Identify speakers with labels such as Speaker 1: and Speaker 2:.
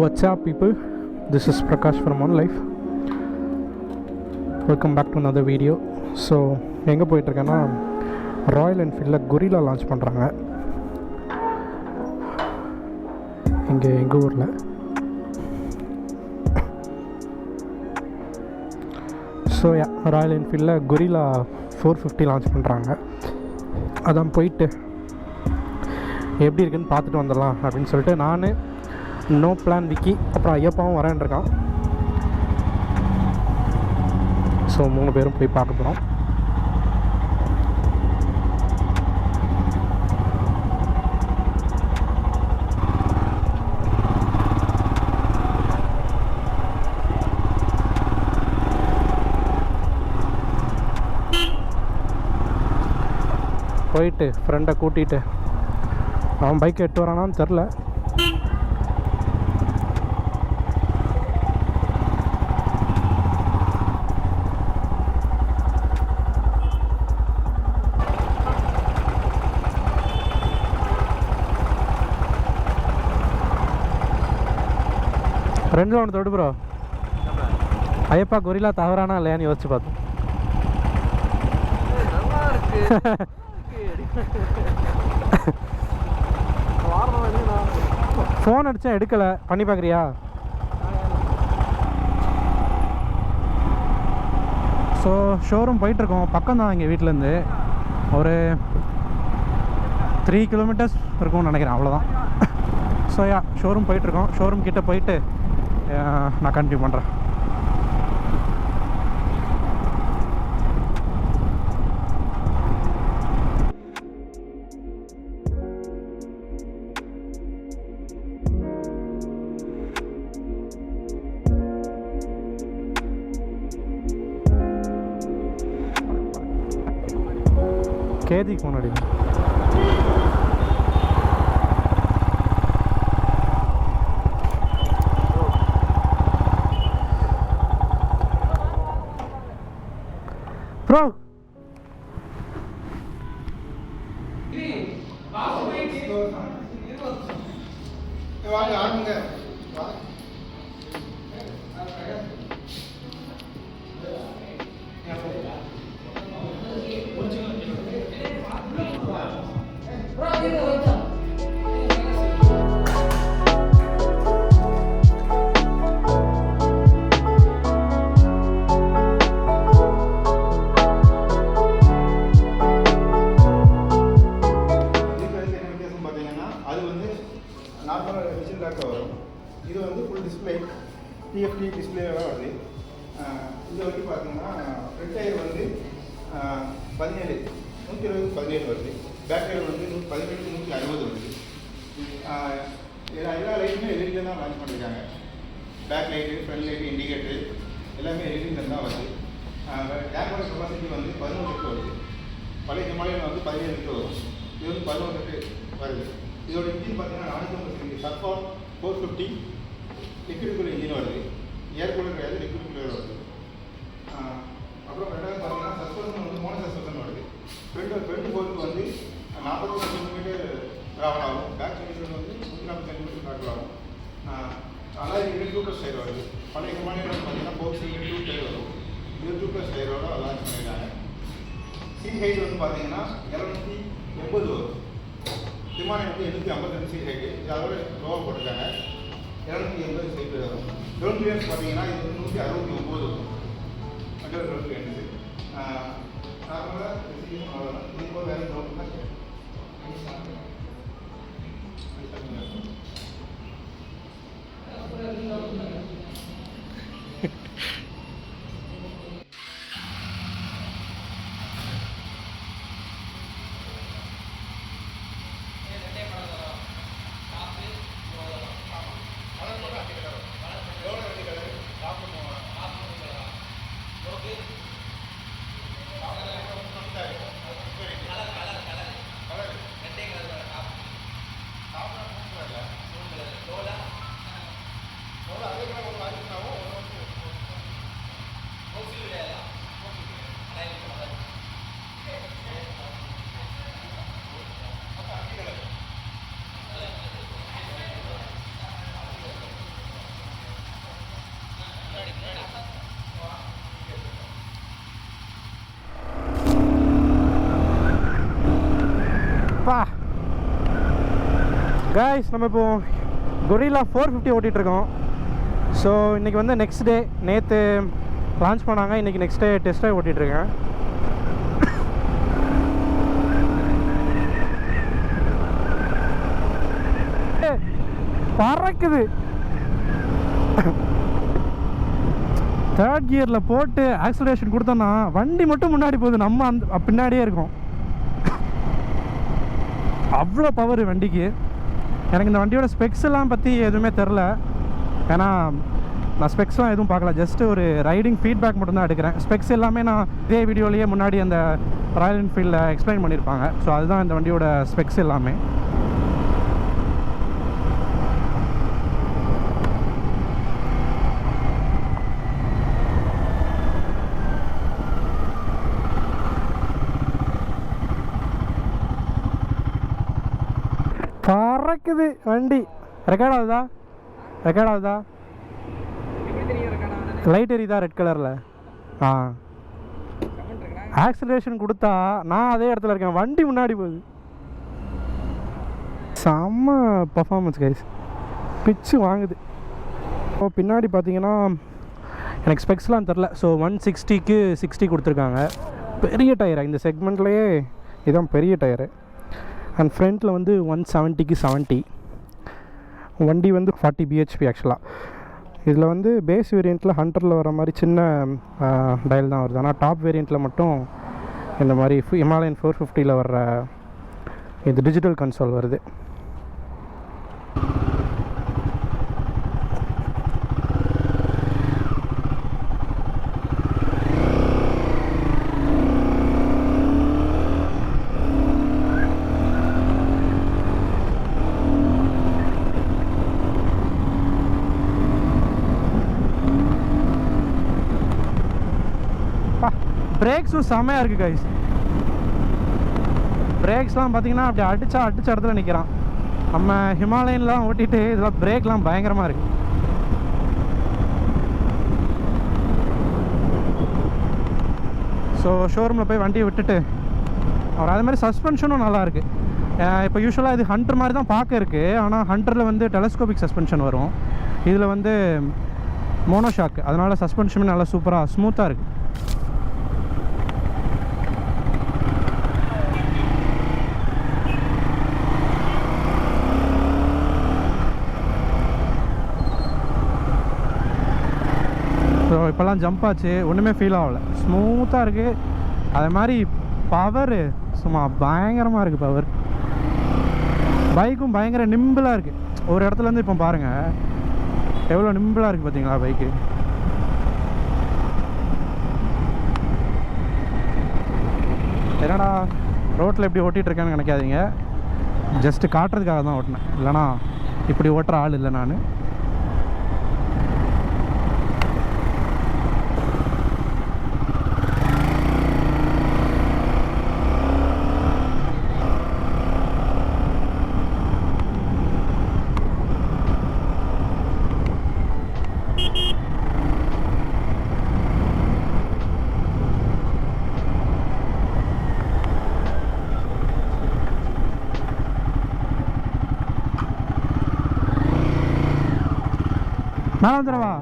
Speaker 1: What's up, people? This is Prakash from On Life. Welcome back to another video. So எங்கே போயிட்டுருக்கேன்னா, Royal என்ஃபீல்டில் gorilla launch பண்ணுறாங்க இங்கே எங்கள் ஊரில். So Royal என்ஃபீல்டில் gorilla 450 launch பண்ணுறாங்க. அதான் போயிட்டு எப்படி இருக்குன்னு பார்த்துட்டு வந்துடலாம் அப்படின்னு சொல்லிட்டு நான், நோ பிளான் விக்கி, அப்புறம் ஐயப்பாவும் வரேன்ருக்கான். ஸோ 3 பேரும் போய் பார்க்க போகிறோம். போயிட்டு ஃப்ரெண்டை கூட்டிகிட்டு, அவன் பைக் எட்டு வரானான்னு தெரில. ரெண்டில் ஒன்று தொடு ப்ரோ. ஐயப்பா கொரில்லா தவறானா இல்லையான்னு யோசிச்சு பார்த்தோம். ஃபோன் அடித்தேன், எடுக்கலை. பண்ணி பார்க்குறியா? ஸோ ஷோரூம் போயிட்டுருக்கோம். பக்கம்தான் எங்கள் வீட்டிலேருந்து, ஒரு 3 கிலோமீட்டர்ஸ் இருக்கும்னு நினைக்கிறேன், அவ்வளோதான். ஸோ ஷோரூம் போயிட்டுருக்கோம். ஷோரூம் கிட்டே போயிட்டு நான் கண்டினியூ பண்ணுறேன். கேதிக்கு முன்னாடி ப்ரோ.
Speaker 2: இது வந்து ஃபுல் டிஸ்பிளே, டிஎஃப்டி டிஸ்பிளேவோட வருது. இதில் வந்து பார்த்தீங்கன்னா ஃப்ரண்ட் டயர் வந்து 17 120 17 வருது. பேக் டயர் வந்து 17 160 வருது. எல்லா லைட்டுமே எல்இடியில் தான் லான்ச் பண்ணியிருக்காங்க. Back light, front light, indicator எல்லாமே எல்இடியில் தான் வருது. ஏர்போர்ட் கெப்பாசிட்டி வந்து 11 லிட்டர் வருது. பழைய ஹிமாலயன் வந்து 17 லிட்டர் வரும். இது வந்து 11 லிட்டர் வருது. இதோட இன்ஜின் பார்த்தீங்கன்னா 450 சர்ஃபார் 450 லிக்விட் கூலர் இன்ஜின் வருது. ஏர் கூலர் கிடையாது, லிக்விட் கூலர் வருது. அப்புறம் ரெண்டாவது பார்த்தீங்கன்னா சஸ்பென்ஷன் வந்து மோனோ சஸ்பென்ஷன் வருது. ஃப்ரண்ட் போர்க்கு வந்து 40 சென்டிமீட்டர் ட்ராவல் ஆகும். பேக் சென்டிமீட்டர் வந்து 140 சென்டிமீட்டர் ட்ராவல் ஆகும். அதாவது 2+ டயர் வருது. பழைய கம்பெனியில் பார்த்தீங்கன்னா 4 டயர் வரும். இது 2+ டயரோட லான்ச் பண்ணியிருக்காங்க. சீட் ஹைட் வந்து பார்த்தீங்கன்னா 280 வரும். விமானம் வந்து 852 சீட் ஹைட்டு. இது அதோட லோவாக போட்டிருக்காங்க. 280 சீட் வரும். கிரவுண்ட் கிளியரன்ஸ் பார்த்தீங்கன்னா இது 169 வரும். மற்ற கிரவுண்ட் கிளியரன்ஸு நார்மலாக அவ்வளோதான். இது போல் வேறு கிரவுண்ட் தான்
Speaker 1: கைஸ் நம்ம இப்போ கொரில்லா 450 ஓட்டிகிட்ருக்கோம். ஸோ இன்றைக்கி வந்து நெக்ஸ்ட் டே, நேற்று லான்ச் பண்ணாங்க, இன்றைக்கி நெக்ஸ்ட் டே டெஸ்ட் ட்ரைவ் ஓட்டிகிட்ருக்கேன். பறக்குது. தேர்ட் கியரில் போட்டு ஆக்சலரேஷன் கொடுத்தோன்னா வண்டி மட்டும் முன்னாடி போகுது, நம்ம அந்த பின்னாடியே இருக்கோம். அவ்வளோ பவர் வண்டிக்கு. எனக்கு இந்த வண்டியோட ஸ்பெக்ஸ் எல்லாம் பற்றி எதுவுமே தெரில, ஏன்னா நான் ஸ்பெக்ஸ்லாம் எதுவும் பார்க்கல, ஜஸ்ட்டு ஒரு ரைடிங் ஃபீட்பேக் மட்டும்தான் எடுக்கிறேன். ஸ்பெக்ஸ் எல்லாமே நான் இதே வீடியோலேயே முன்னாடி அந்த ராயல் என்ஃபீல்டில் எக்ஸ்பிளைன் பண்ணியிருப்பாங்க. ஸோ அதுதான் இந்த வண்டியோட ஸ்பெக்ஸ் எல்லாமே. பறக்குது வண்டி. ரெக்கார்ட் ஆகுதா? ரெக்கார்ட் ஆகுதா? லைட் எரியுதா ரெட் கலரில்? ஆ, ஆக்சிலரேஷன் கொடுத்தா நான் அதே இடத்துல இருக்கேன், வண்டி முன்னாடி போகுது. செம்ம பர்ஃபார்மன்ஸ் கைஸ், பிச்சு வாங்குது. இப்போ பின்னாடி பார்த்தீங்கன்னா எனக்கு ஸ்பெக்ஸ்லாம் தெரில. ஸோ 160க்கு 60 கொடுத்துருக்காங்க. பெரிய டயர் இந்த செக்மெண்ட்லேயே, இதுதான் பெரிய டயரு. அண்ட் ஃப்ரண்ட்டில் வந்து 170க்கு 70. வண்டி வந்து 40 bhp ஆக்சுவலாக. இதில் வந்து பேஸ் வேரியண்ட்டில் ஹண்டரில் வர மாதிரி சின்ன டயல் தான் வருது. ஆனால் டாப் வேரியண்ட்டில் மட்டும் இந்த மாதிரி ஹிமாலயன் 450ல் வர்ற இது டிஜிட்டல் கன்சோல் வருது. பிரேக்ஸும் செம்மையாக இருக்குது கைஸ். பிரேக்ஸ்லாம் பார்த்தீங்கன்னா அப்படி அடித்த இடத்துல நிற்கிறான். நம்ம ஹிமாலயன்லாம் ஓட்டிட்டு இதெல்லாம் பிரேக்லாம் பயங்கரமாக இருக்குது. ஸோ ஷோரூமில் போய் வண்டியை விட்டுட்டு அவர் அதே மாதிரி சஸ்பென்ஷனும் நல்லாயிருக்கு. இப்போ யூஸ்வலாக இது ஹண்டர் மாதிரி தான் பார்க்க இருக்குது, ஆனால் ஹண்டரில் வந்து டெலஸ்கோபிக் சஸ்பென்ஷன் வரும், இதில் வந்து மோனோஷாக், அதனால் சஸ்பென்ஷனும் நல்லா சூப்பராக ஸ்மூத்தாக இருக்குது. ஸோ இப்போல்லாம் ஜம்ப் ஆச்சு, ஒன்றுமே ஃபீல் ஆகலை, ஸ்மூத்தாக இருக்குது. அதே மாதிரி பவரு சும்மா பயங்கரமாக இருக்குது. பவர் பைக்கும் பயங்கர நிம்பிளாக இருக்குது. ஒரு இடத்துலேருந்து இப்போ பாருங்கள் எவ்வளோ நிம்பிளாக இருக்குது பார்த்தீங்களா பைக்கு. என்னடா ரோட்டில் எப்படி ஓட்டிகிட்ருக்கேன்னு நினைக்காதீங்க, ஜஸ்ட்டு காட்டுறதுக்காக தான் ஓட்டினேன், இல்லைனா இப்படி ஓட்டுற ஆள் இல்லை நான். நான் வந்துடுவா.